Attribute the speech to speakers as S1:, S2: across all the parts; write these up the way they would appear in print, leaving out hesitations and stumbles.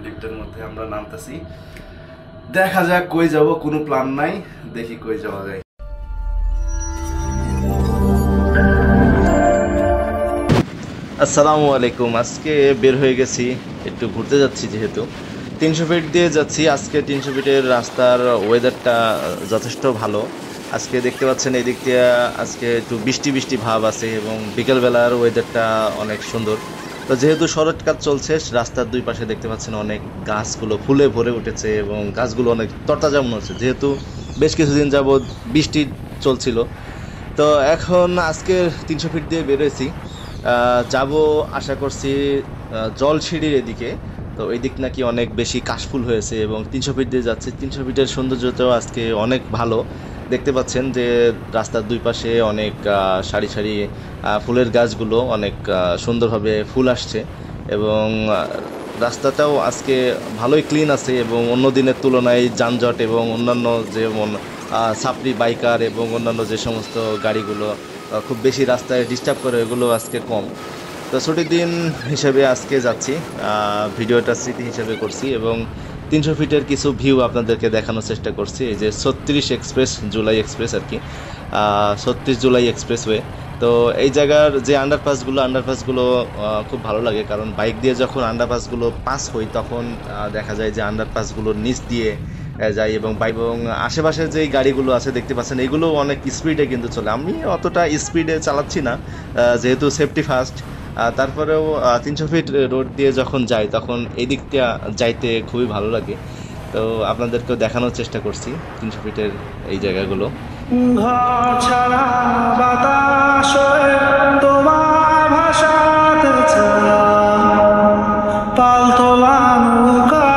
S1: লিফটের মধ্যে আমরা নামতেছি। দেখা যাক কই যাব, কোনো প্ল্যান নাই, দেখি কই যাওয়া যায়। আসসালামু আলাইকুম। আজকে বের হয়ে গেছি, একটু ঘুরতে যাচ্ছি। যেহেতু 300 ফিট দিয়ে যাচ্ছি, আজকে 300 ফিটের রাস্তার ওয়েদারটা যথেষ্ট ভালো। আজকে দেখতে পাচ্ছেন এই দিক দিয়ে আজকে একটু বৃষ্টি বৃষ্টি ভাব আছে এবং বিকেলবেলার ওয়েদারটা অনেক সুন্দর। তো যেহেতু শরৎ কাল চলছে, রাস্তার দুই পাশে দেখতে পাচ্ছেন অনেক গাছগুলো ফুলে ভরে উঠেছে এবং গাছগুলো অনেক তরতাজা মনে হচ্ছে, যেহেতু বেশ কিছুদিন যাবৎ বৃষ্টি চলছিল। তো এখন আজকে 300 ফিট দিয়ে বেরোয়েছি, যাব আশা করছি জলসিঁড়ির এদিকে। তো এই দিক নাকি অনেক বেশি কাশফুল হয়েছে এবং 300 ফিট দিয়ে যাচ্ছে। 300 ফিটের সৌন্দর্যটাও আজকে অনেক ভালো। দেখতে পাচ্ছেন যে রাস্তার দুই পাশে অনেক সারি সারি ফুলের গাছগুলো অনেক সুন্দরভাবে ফুল আসছে এবং রাস্তাটাও আজকে ভালোই ক্লিন আছে এবং অন্য দিনের তুলনায় যানজট এবং অন্যান্য যেমন সাপড়ি বাইকার এবং অন্যান্য যে সমস্ত গাড়িগুলো খুব বেশি রাস্তায় ডিস্টার্ব করে, এগুলো আজকে কম। তো ছুটির দিন হিসেবে আজকে যাচ্ছি, ভিডিওটা স্মৃতি হিসেবে করছি এবং 300 ফিটের কিছু ভিউ আপনাদেরকে দেখানোর চেষ্টা করছি। এই যে 36 এক্সপ্রেস, জুলাই এক্সপ্রেস আর কি, 36 জুলাই এক্সপ্রেসওয়ে। তো এই জায়গার যে আন্ডারপাসগুলো খুব ভালো লাগে, কারণ বাইক দিয়ে যখন আন্ডারপাসগুলো পাস হই তখন দেখা যায় যে আন্ডারপাসগুলোর নিচ দিয়ে যাই এবং আশেপাশে যেই গাড়িগুলো আছে দেখতে পাচ্ছেন, এগুলো অনেক স্পিডে কিন্তু চলে। আমি অতটা স্পিডে চালাচ্ছি না, যেহেতু সেফটি ফার্স্ট। তারপরেও 300 ফিট রোড দিয়ে যখন যাই তখন এই দিকটা যাইতে খুবই ভালো লাগে। তো আপনাদেরকেও দেখানোর চেষ্টা করছি 300 ফিটের এই জায়গাগুলো। ঘর ছাড়া বাতাস তোমার ভাষাতে পালতোলা নৌকা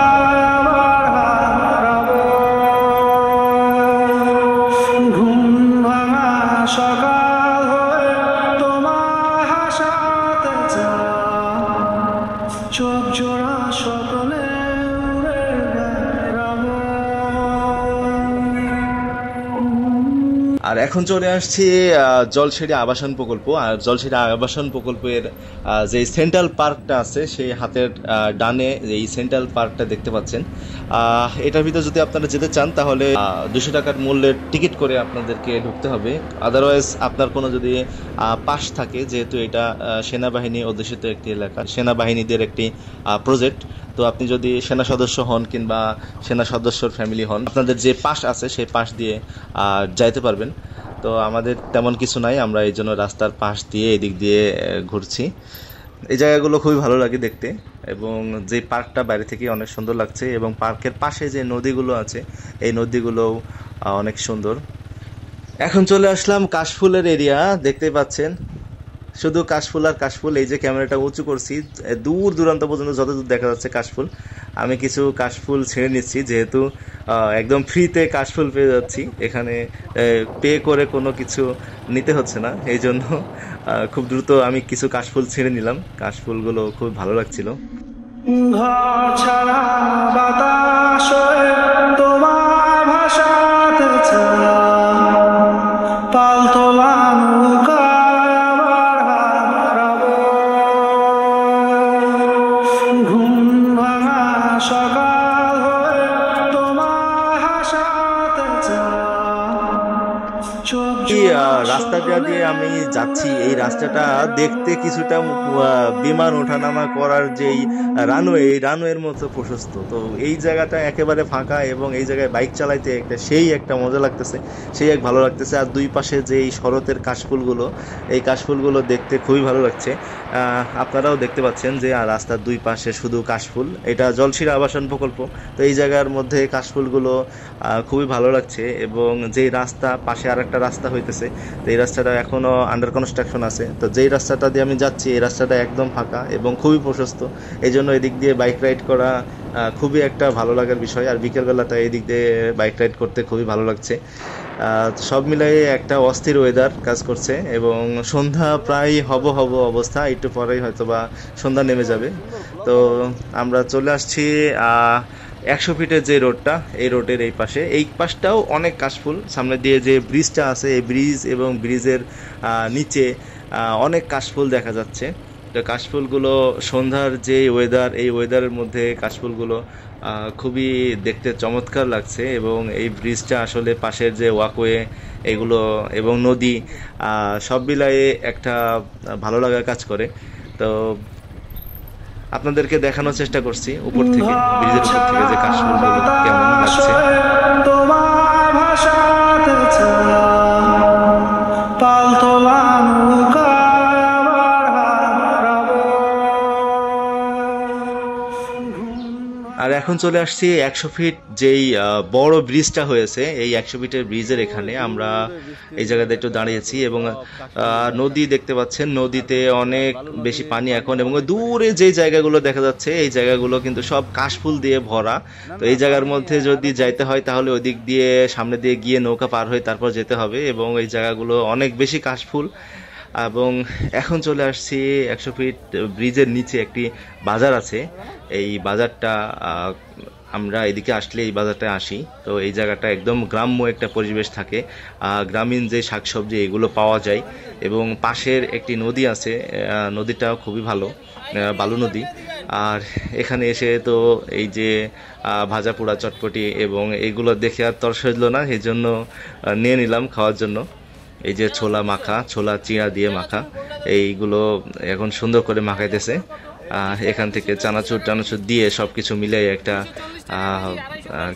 S1: ঘুম ভাঙা সকাল হয়ে তোমার হাসাতে চোখ জোড়া সকলে আর এখন চলে আসছি জলসিঁড়ি আবাসন প্রকল্প। আর জলসিঁড়ি আবাসন প্রকল্পের যে সেন্ট্রাল পার্কটা আছে, সেই হাতের ডানে এই সেন্ট্রাল পার্কটা দেখতে পাচ্ছেন। এটার ভিতরে যদি আপনারা যেতে চান তাহলে 200 টাকার মূল্যের টিকিট করে আপনাদেরকে ঢুকতে হবে। আদারওয়াইজ আপনার কোনো যদি পাস থাকে, যেহেতু এটা সেনাবাহিনী অধ্যুষিত একটি এলাকা, সেনাবাহিনীদের একটি প্রজেক্ট। তো আপনি যদি সেনা সদস্য হন কিংবা সেনা সদস্যর ফ্যামিলি হন, আপনাদের যে পাস আছে সেই পাস দিয়ে যাইতে পারবেন। তো আমাদের তেমন কিছু নাই, আমরা এই জন্য রাস্তার পাশ দিয়ে এদিক দিয়ে ঘুরছি। এই জায়গাগুলো খুবই ভালো লাগে দেখতে এবং যে পার্কটা বাইরে থেকে অনেক সুন্দর লাগছে এবং পার্কের পাশে যে নদীগুলো আছে এই নদীগুলোও অনেক সুন্দর। এখন চলে আসলাম কাশফুলের এরিয়া, দেখতে পাচ্ছেন শুধু কাশফুল আর কাশফুল। এই যে ক্যামেরাটা উঁচু করছি, দূর দূরান্ত পর্যন্ত যতদূর দেখা যাচ্ছে কাশফুল। আমি কিছু কাশফুল ছেড়ে নিচ্ছি, যেহেতু একদম ফ্রিতে কাশফুল পেয়ে যাচ্ছি, এখানে পে করে কোনো কিছু নিতে হচ্ছে না। এই জন্য খুব দ্রুত আমি কিছু কাশফুল ছেড়ে নিলাম। কাশফুলগুলো খুব ভালো লাগছিল। ঘর ছাড়া বাতাস তোমার ভাষাতে পালতোলা নৌকা সকাল হয়ে তোমার হাসাতে রাস্তাটা দিয়ে আমি যাচ্ছি। এই রাস্তাটা দেখতে কিছুটা বিমান ওঠানামা করার যেই রানওয়ে, এই রানওয়ের মতো প্রশস্ত। তো এই জায়গাটা একেবারে ফাঁকা এবং এই জায়গায় বাইক চালাইতে একটা মজা লাগতেছে, সেই এক ভালো লাগতেছে। আর দুই পাশে যে এই শরতের কাশফুলগুলো, এই কাশফুলগুলো দেখতে খুবই ভালো লাগছে। আপনারাও দেখতে পাচ্ছেন যে রাস্তার দুই পাশে শুধু কাশফুল। এটা জলসিঁড়ি আবাসন প্রকল্প, তো এই জায়গার মধ্যে কাশফুলগুলো খুবই ভালো লাগছে। এবং যেই রাস্তা পাশে আর একটা রাস্তা হইতেছে, তো এই রাস্তাটা এখনও আন্ডার কনস্ট্রাকশন আছে। তো যেই রাস্তাটা দিয়ে আমি যাচ্ছি এই রাস্তাটা একদম ফাঁকা এবং খুবই প্রশস্ত, এই জন্য এদিক দিয়ে বাইক রাইড করা খুবই একটা ভালো লাগার বিষয়। আর বিকেলবেলাটা এই দিক দিয়ে বাইক রাইড করতে খুবই ভালো লাগছে। সব মিলাই একটা অস্থির ওয়েদার কাজ করছে এবং সন্ধ্যা প্রায় হব অবস্থা, একটু পরেই হয়তো বা সন্ধ্যা নেমে যাবে। তো আমরা চলে আসছি 100 ফিটের যে রোডটা, এই রোডের এই পাশটাও অনেক কাশফুল। সামনে দিয়ে যে ব্রিজটা আছে, এই ব্রিজ এবং ব্রিজের নিচে অনেক কাশফুল দেখা যাচ্ছে। তো কাশফুলগুলো সন্ধ্যার যে ওয়েদার, এই ওয়েদারের মধ্যে কাশফুলগুলো খুবই দেখতে চমৎকার লাগছে। এবং এই ব্রিজটা আসলে পাশের যে ওয়াকওয়ে এগুলো এবং নদী সব মিলায়ে একটা ভালো লাগার কাজ করে। তো আপনাদেরকে দেখানোর চেষ্টা করছি উপর থেকে, ব্রিজের উপর থেকে যে কাশফুলগুলো কেমন লাগছে। আর এখন চলে আসছি 100 ফিট যেই বড় ব্রিজটা হয়েছে, এই 100 ফিটের ব্রিজের এখানে আমরা এই জায়গাতে একটু দাঁড়িয়েছি। এবং নদী দেখতে পাচ্ছেন, নদীতে অনেক বেশি পানি এখন। এবং দূরে যে জায়গাগুলো দেখা যাচ্ছে এই জায়গাগুলো কিন্তু সব কাশফুল দিয়ে ভরা। তো এই জায়গার মধ্যে যদি যাইতে হয় তাহলে ওই দিক দিয়ে সামনে দিয়ে গিয়ে নৌকা পার হয়ে তারপর যেতে হবে। এবং এই জায়গাগুলো অনেক বেশি কাশফুল। এবং এখন চলে আসছি 100 ফিট ব্রিজের নিচে একটি বাজার আছে। এই বাজারটা আমরা এদিকে আসলে এই বাজারটায় আসি, তো এই জায়গাটা একদম গ্রাম্য একটা পরিবেশ থাকে। গ্রামীণ যে শাকসবজি এগুলো পাওয়া যায়। এবং পাশের একটি নদী আছে, নদীটাও খুবই ভালো, বালু নদী। আর এখানে এসে তো এই যে ভাজা পোড়া চটপটি এবং এইগুলো দেখে আর তর সইল না, এই জন্য নিয়ে নিলাম খাওয়ার জন্য। এই যে ছোলা মাখা, ছোলা চিড়া দিয়ে মাখা, এইগুলো এখন সুন্দর করে মাখাইতেছে। এখান থেকে চানাচুর টানাচুর দিয়ে সবকিছু মিলাই একটা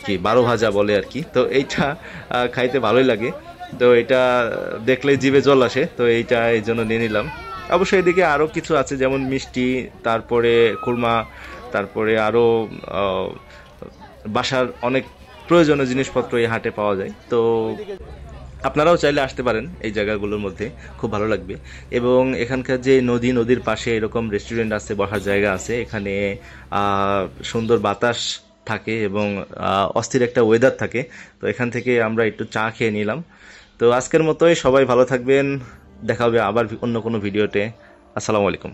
S1: কি 12 ভাজা বলে আর কি। তো এইটা খাইতে ভালোই লাগে। তো এটা দেখলে জিভে জল আসে, তো এইটা এই জন্য নিয়ে নিলাম। অবশ্যই এদিকে আরও কিছু আছে, যেমন মিষ্টি, তারপরে খুরমা, তারপরে আরও বাসার অনেক প্রয়োজনীয় জিনিসপত্র এই হাটে পাওয়া যায়। তো আপনারাও চাইলে আসতে পারেন এই জায়গাগুলোর মধ্যে, খুব ভালো লাগবে। এবং এখানকার যে নদীর পাশে এরকম রেস্টুরেন্ট আছে, বসার জায়গা আছে, এখানে সুন্দর বাতাস থাকে এবং অস্থির একটা ওয়েদার থাকে। তো এখান থেকে আমরা একটু চা খেয়ে নিলাম। তো আজকের মতোই সবাই ভালো থাকবেন, দেখা হবে আবার অন্য কোনো ভিডিওতে। আসসালামু আলাইকুম।